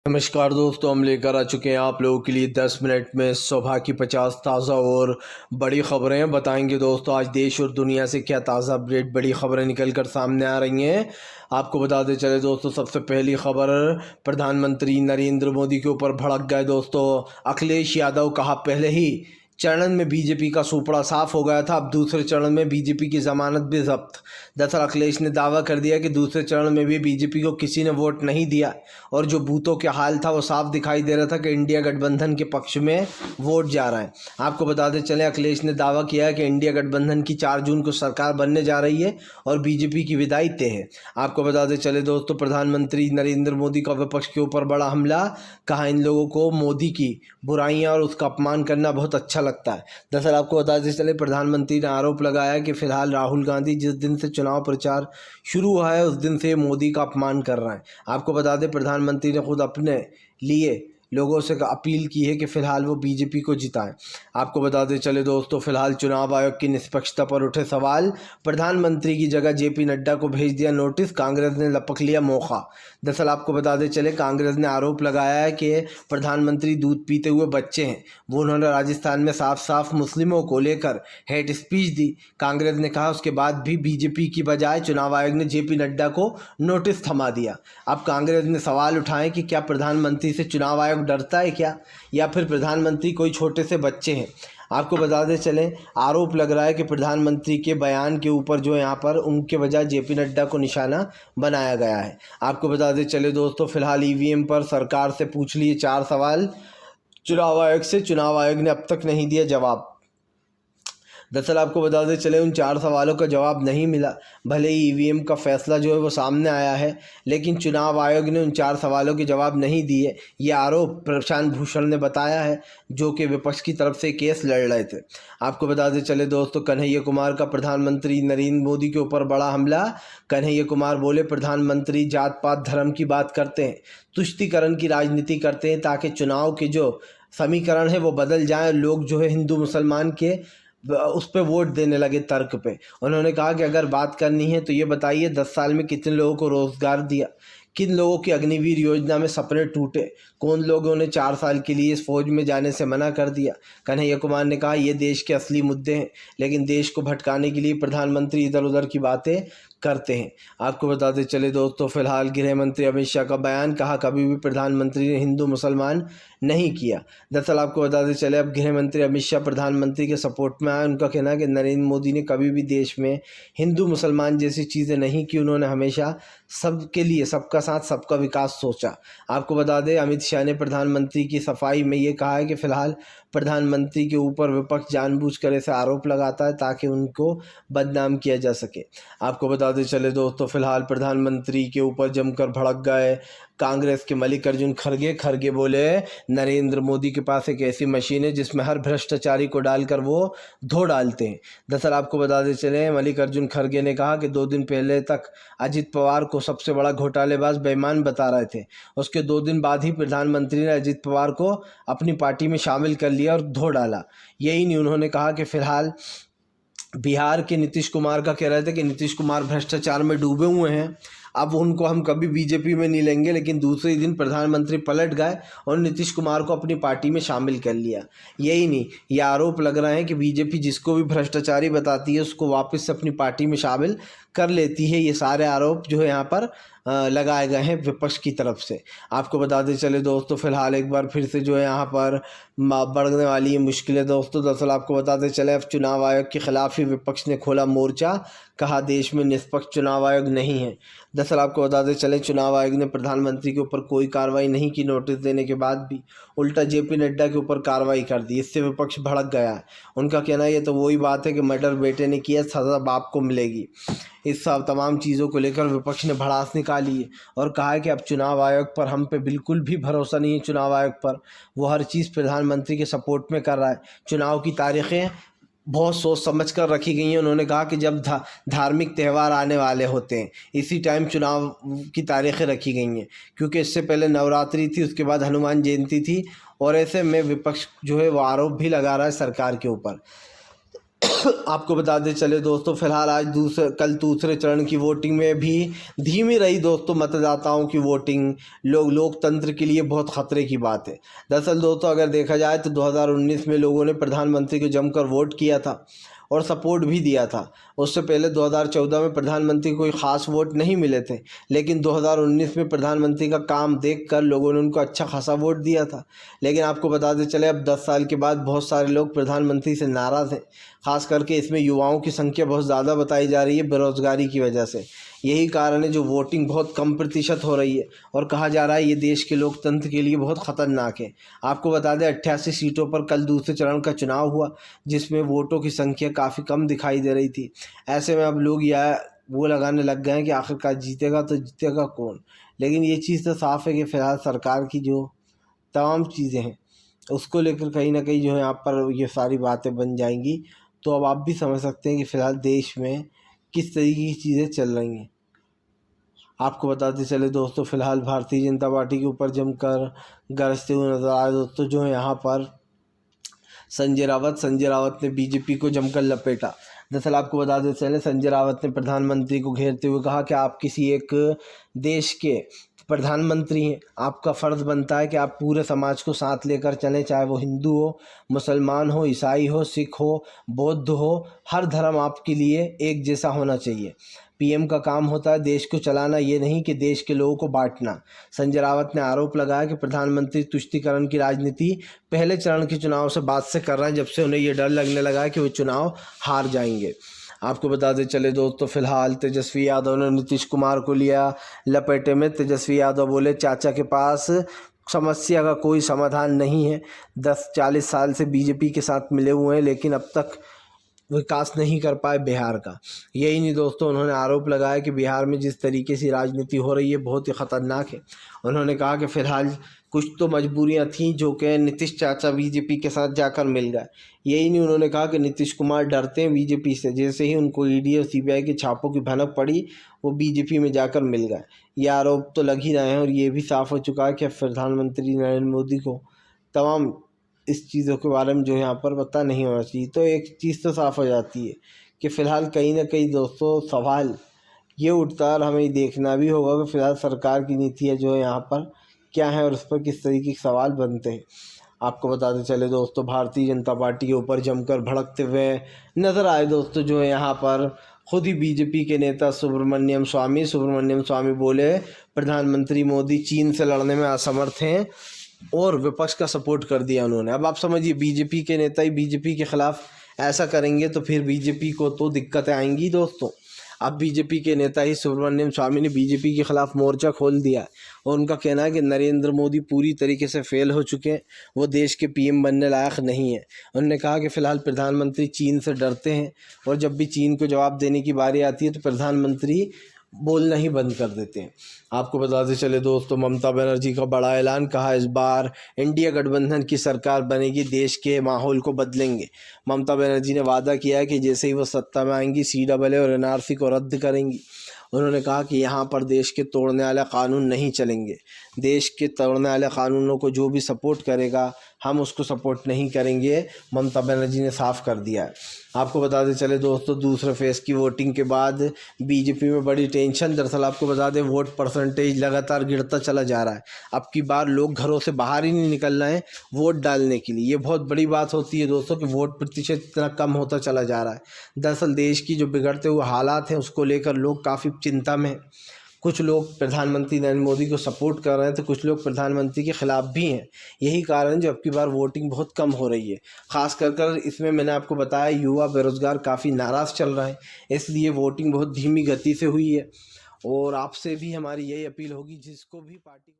नमस्कार दोस्तों, हम लेकर आ चुके हैं आप लोगों के लिए 10 मिनट में सुबह की 50 ताज़ा और बड़ी खबरें बताएंगे। दोस्तों, आज देश और दुनिया से क्या ताज़ा अपडेट बड़ी खबरें निकल कर सामने आ रही हैं, आपको बताते चले। दोस्तों, सबसे पहली खबर, प्रधानमंत्री नरेंद्र मोदी के ऊपर भड़क गए। दोस्तों, अखिलेश यादव कहा पहले ही चरण में बीजेपी का सूपड़ा साफ हो गया था, अब दूसरे चरण में बीजेपी की जमानत भी जब्त। दरअसल अखिलेश ने दावा कर दिया कि दूसरे चरण में भी बीजेपी को किसी ने वोट नहीं दिया और जो बूथों के हाल था वो साफ दिखाई दे रहा था कि इंडिया गठबंधन के पक्ष में वोट जा रहा है। आपको बताते चले, अखिलेश ने दावा किया है कि इंडिया गठबंधन की 4 जून को सरकार बनने जा रही है और बीजेपी की विदाई तय है। आपको बताते चले दोस्तों, प्रधानमंत्री नरेंद्र मोदी का विपक्ष के ऊपर बड़ा हमला। कहा इन लोगों को मोदी की बुराइयां और उसका अपमान करना बहुत अच्छा लगता है। दरअसल आपको बताते चले, प्रधानमंत्री ने आरोप लगाया कि फिलहाल राहुल गांधी जिस दिन से चुनाव प्रचार शुरू हुआ है उस दिन से मोदी का अपमान कर रहा है। आपको बता दें, प्रधानमंत्री ने खुद अपने लिए लोगों से अपील की है कि फ़िलहाल वो बीजेपी को जिताएं। आपको बताते चले दोस्तों, फिलहाल चुनाव आयोग की निष्पक्षता पर उठे सवाल। प्रधानमंत्री की जगह जेपी नड्डा को भेज दिया नोटिस, कांग्रेस ने लपक लिया मौका। दरअसल आपको बताते चले, कांग्रेस ने आरोप लगाया है कि प्रधानमंत्री दूध पीते हुए बच्चे हैं। वो उन्होंने राजस्थान में साफ साफ मुस्लिमों को लेकर हेट स्पीच दी। कांग्रेस ने कहा उसके बाद भी बीजेपी की बजाय चुनाव आयोग ने जेपी नड्डा को नोटिस थमा दिया। अब कांग्रेस ने सवाल उठाए कि क्या प्रधानमंत्री से चुनाव आयोग डरता है क्या, या फिर प्रधानमंत्री कोई छोटे से बच्चे हैं। आपको बताते चलें, आरोप लग रहा है कि प्रधानमंत्री के बयान के ऊपर जो यहाँ पर उनके बजाय जेपी नड्डा को निशाना बनाया गया है। आपको बताते चले दोस्तों, फिलहाल ईवीएम पर सरकार से पूछ लिए 4 सवाल चुनाव आयोग से। चुनाव आयोग ने अब तक नहीं दिया जवाब। दरअसल आपको बताते चले, उन 4 सवालों का जवाब नहीं मिला। भले ही ईवीएम का फैसला जो है वो सामने आया है, लेकिन चुनाव आयोग ने उन 4 सवालों के जवाब नहीं दिए। ये आरोप प्रशांत भूषण ने बताया है, जो कि विपक्ष की तरफ से केस लड़ रहे थे। आपको बताते चले दोस्तों, कन्हैया कुमार का प्रधानमंत्री नरेंद्र मोदी के ऊपर बड़ा हमला। कन्हैया कुमार बोले, प्रधानमंत्री जात पात धर्म की बात करते हैं, तुष्टीकरण की राजनीति करते हैं ताकि चुनाव के जो समीकरण है वो बदल जाए, लोग जो है हिंदू मुसलमान के उस पर वोट देने लगे तर्क पे। उन्होंने कहा कि अगर बात करनी है तो ये बताइए 10 साल में कितने लोगों को रोज़गार दिया, किन लोगों की अग्निवीर योजना में सपने टूटे, कौन लोगों ने 4 साल के लिए इस फौज में जाने से मना कर दिया। कन्हैया कुमार ने कहा ये देश के असली मुद्दे हैं, लेकिन देश को भटकाने के लिए प्रधानमंत्री इधर उधर की बातें करते हैं। आपको बताते चले दोस्तों, फिलहाल गृह मंत्री अमित शाह का बयान। कहा कभी भी प्रधानमंत्री ने हिंदू मुसलमान नहीं किया। दरअसल आपको बताते चले, अब गृह मंत्री अमित शाह प्रधानमंत्री के सपोर्ट में आए। उनका कहना है कि नरेंद्र मोदी ने कभी भी देश में हिंदू मुसलमान जैसी चीज़ें नहीं की, उन्होंने हमेशा सबके लिए सबका साथ सबका विकास सोचा। आपको बता दें, अमित शाह ने प्रधानमंत्री की सफाई में ये कहा है कि फिलहाल प्रधानमंत्री के ऊपर विपक्ष जानबूझकर ऐसे आरोप लगाता है ताकि उनको बदनाम किया जा सके। आपको बताते चले दोस्तों, फिलहाल प्रधानमंत्री के ऊपर जमकर भड़क गए कांग्रेस के मल्लिकार्जुन खड़गे बोले, नरेंद्र मोदी के पास एक ऐसी मशीन है जिसमें हर भ्रष्टाचारी को डालकर वो धो डालते हैं। दरअसल आपको बताते चले, मल्लिकार्जुन खड़गे ने कहा कि 2 दिन पहले तक अजित पवार को सबसे बड़ा घोटालेबाज बेईमान बता रहे थे, उसके 2 दिन बाद ही प्रधानमंत्री ने अजित पवार को अपनी पार्टी में शामिल कर लिया और धो डाला। यही नहीं, उन्होंने कहा कि फिलहाल बिहार के नीतीश कुमार का कह रहे थे कि नीतीश कुमार भ्रष्टाचार में डूबे हुए हैं, अब उनको हम कभी बीजेपी में नहीं लेंगे। लेकिन दूसरे दिन प्रधानमंत्री पलट गए और नीतीश कुमार को अपनी पार्टी में शामिल कर लिया। यही नहीं, ये आरोप लग रहा है कि बीजेपी जिसको भी भ्रष्टाचारी बताती है उसको वापस से अपनी पार्टी में शामिल कर लेती है। ये सारे आरोप जो है यहाँ पर लगाए गए हैं विपक्ष की तरफ से। आपको बताते चले दोस्तों, फिलहाल एक बार फिर से जो है यहाँ पर बढ़ने वाली है मुश्किलें दोस्तों। दरअसल आपको बताते चले, अब चुनाव आयोग के खिलाफ ही विपक्ष ने खोला मोर्चा। कहा देश में निष्पक्ष चुनाव आयोग नहीं है। दरअसल आपको बताते चले, चुनाव आयोग ने प्रधानमंत्री के ऊपर कोई कार्रवाई नहीं की, नोटिस देने के बाद भी उल्टा जेपी नड्डा के ऊपर कार्रवाई कर दी। इससे विपक्ष भड़क गया है। उनका कहना है ये तो वही बात है कि मर्डर बेटे ने किया, सजा बाप को मिलेगी। इस सब तमाम चीज़ों को लेकर विपक्ष ने भड़ास निकाली है और कहा है कि अब चुनाव आयोग पर हम पे बिल्कुल भी भरोसा नहीं है। चुनाव आयोग पर वो हर चीज़ प्रधानमंत्री के सपोर्ट में कर रहा है। चुनाव की तारीखें बहुत सोच समझ कर रखी गई हैं। उन्होंने कहा कि जब धार्मिक त्यौहार आने वाले होते हैं इसी टाइम चुनाव की तारीखें रखी गई हैं, क्योंकि इससे पहले नवरात्रि थी, उसके बाद हनुमान जयंती थी, और ऐसे में विपक्ष जो है वो आरोप भी लगा रहा है सरकार के ऊपर। आपको बताते चले दोस्तों, फिलहाल आज कल दूसरे चरण की वोटिंग में भी धीमी रही दोस्तों मतदाताओं की वोटिंग। लोकतंत्र के लिए बहुत ख़तरे की बात है। दरअसल दोस्तों अगर देखा जाए तो 2019 में लोगों ने प्रधानमंत्री को जमकर वोट किया था और सपोर्ट भी दिया था। उससे पहले 2014 में प्रधानमंत्री को कोई ख़ास वोट नहीं मिले थे, लेकिन 2019 में प्रधानमंत्री का काम देखकर लोगों ने उनको अच्छा खासा वोट दिया था। लेकिन आपको बताते चले अब 10 साल के बाद बहुत सारे लोग प्रधानमंत्री से नाराज़ हैं। ख़ास करके इसमें युवाओं की संख्या बहुत ज़्यादा बताई जा रही है बेरोज़गारी की वजह से। यही कारण है जो वोटिंग बहुत कम प्रतिशत हो रही है और कहा जा रहा है ये देश के लोकतंत्र के लिए बहुत ख़तरनाक है। आपको बता दें 88 सीटों पर कल दूसरे चरण का चुनाव हुआ, जिसमें वोटों की संख्या काफ़ी कम दिखाई दे रही थी। ऐसे में अब लोग वो लगाने लग गए हैं कि आखिरकार जीतेगा तो जीतेगा कौन। लेकिन ये चीज़ तो साफ़ है कि फ़िलहाल सरकार की जो तमाम चीज़ें हैं उसको लेकर कहीं ना कहीं जो है यहाँ पर ये सारी बातें बन जाएंगी। तो अब आप भी समझ सकते हैं कि फ़िलहाल देश में किस तरीके की चीज़ें चल रही हैं। आपको बताते चले दोस्तों, फिलहाल भारतीय जनता पार्टी के ऊपर जमकर गरजते हुए नजर आए दोस्तों जो है यहाँ पर संजय रावत ने बीजेपी को जमकर लपेटा। दरअसल आपको बताते चले संजय रावत ने प्रधानमंत्री को घेरते हुए कहा कि आप किसी एक देश के प्रधानमंत्री हैं, आपका फ़र्ज़ बनता है कि आप पूरे समाज को साथ लेकर चलें, चाहे वो हिंदू हो, मुसलमान हो, ईसाई हो, सिख हो, बौद्ध हो, हर धर्म आपके लिए एक जैसा होना चाहिए। पीएम का काम होता है देश को चलाना, ये नहीं कि देश के लोगों को बांटना। संजय रावत ने आरोप लगाया कि प्रधानमंत्री तुष्टीकरण की राजनीति पहले चरण के चुनाव से बाद से कर रहे हैं, जब से उन्हें ये डर लगने लगा है कि वो चुनाव हार जाएंगे। आपको बताते चले दोस्तों, फिलहाल तेजस्वी यादव ने नीतीश कुमार को लिया लपेटे में। तेजस्वी यादव बोले चाचा के पास समस्या का कोई समाधान नहीं है। 10-40 साल से बीजेपी के साथ मिले हुए हैं, लेकिन अब तक विकास नहीं कर पाए बिहार का। यही नहीं दोस्तों, उन्होंने आरोप लगाया कि बिहार में जिस तरीके से राजनीति हो रही है बहुत ही ख़तरनाक है। उन्होंने कहा कि फ़िलहाल कुछ तो मजबूरियां थीं जो कि नीतीश चाचा बीजेपी के साथ जाकर मिल गए। यही नहीं, उन्होंने कहा कि नीतीश कुमार डरते हैं बीजेपी से, जैसे ही उनको ईडी और सीबीआई के छापों की भनक पड़ी वो बीजेपी में जाकर मिल गए। ये आरोप तो लग ही रहे हैं और ये भी साफ़ हो चुका है कि प्रधानमंत्री नरेंद्र मोदी को तमाम इस चीज़ों के बारे में जो यहाँ पर पता नहीं होना चाहिए। तो एक चीज़ तो साफ़ हो जाती है कि फ़िलहाल कहीं ना कहीं दोस्तों सवाल ये उठता है और हमें देखना भी होगा कि फ़िलहाल सरकार की नीतियाँ जो है यहाँ पर क्या है और उस पर किस तरीके के सवाल बनते हैं। आपको बताते चले दोस्तों, भारतीय जनता पार्टी के ऊपर जमकर भड़कते हुए नज़र आए दोस्तों जो है यहाँ पर खुद ही बीजेपी के नेता सुब्रमण्यम स्वामी बोले प्रधानमंत्री मोदी चीन से लड़ने में असमर्थ हैं और विपक्ष का सपोर्ट कर दिया उन्होंने। अब आप समझिए, बीजेपी के नेता ही बीजेपी के ख़िलाफ़ ऐसा करेंगे तो फिर बीजेपी को तो दिक्कतें आएंगी दोस्तों। अब बीजेपी के नेता ही सुब्रमण्यम स्वामी ने बीजेपी के ख़िलाफ़ मोर्चा खोल दिया और उनका कहना है कि नरेंद्र मोदी पूरी तरीके से फेल हो चुके हैं, वो देश के पीएम बनने लायक नहीं है। उन्होंने कहा कि फ़िलहाल प्रधानमंत्री चीन से डरते हैं और जब भी चीन को जवाब देने की बारी आती है तो प्रधानमंत्री बोलना ही बंद कर देते हैं। आपको बताते चले दोस्तों, ममता बनर्जी का बड़ा ऐलान, कहा इस बार इंडिया गठबंधन की सरकार बनेगी, देश के माहौल को बदलेंगे। ममता बनर्जी ने वादा किया है कि जैसे ही वो सत्ता में आएंगी CAA और NRC को रद्द करेंगी। उन्होंने कहा कि यहाँ पर देश के तोड़ने वाले कानून नहीं चलेंगे, देश के तोड़ने वाले कानूनों को जो भी सपोर्ट करेगा हम उसको सपोर्ट नहीं करेंगे, ममता बनर्जी ने साफ कर दिया है। आपको बताते चले दोस्तों, दूसरे फेज़ की वोटिंग के बाद बीजेपी में बड़ी टेंशन। दरअसल आपको बता दें वोट परसेंटेज लगातार गिरता चला जा रहा है। अब की बार लोग घरों से बाहर ही नहीं निकल रहे हैं वोट डालने के लिए। ये बहुत बड़ी बात होती है दोस्तों कि वोट प्रतिशत इतना कम होता चला जा रहा है। दरअसल देश की जो बिगड़ते हुए हालात हैं उसको लेकर लोग काफ़ी चिंता में हैं। कुछ लोग प्रधानमंत्री नरेंद्र मोदी को सपोर्ट कर रहे हैं तो कुछ लोग प्रधानमंत्री के ख़िलाफ़ भी हैं। यही कारण जो अब की बार वोटिंग बहुत कम हो रही है। ख़ास कर इसमें मैंने आपको बताया युवा बेरोज़गार काफ़ी नाराज़ चल रहे हैं, इसलिए वोटिंग बहुत धीमी गति से हुई है। और आपसे भी हमारी यही अपील होगी जिसको भी पार्टी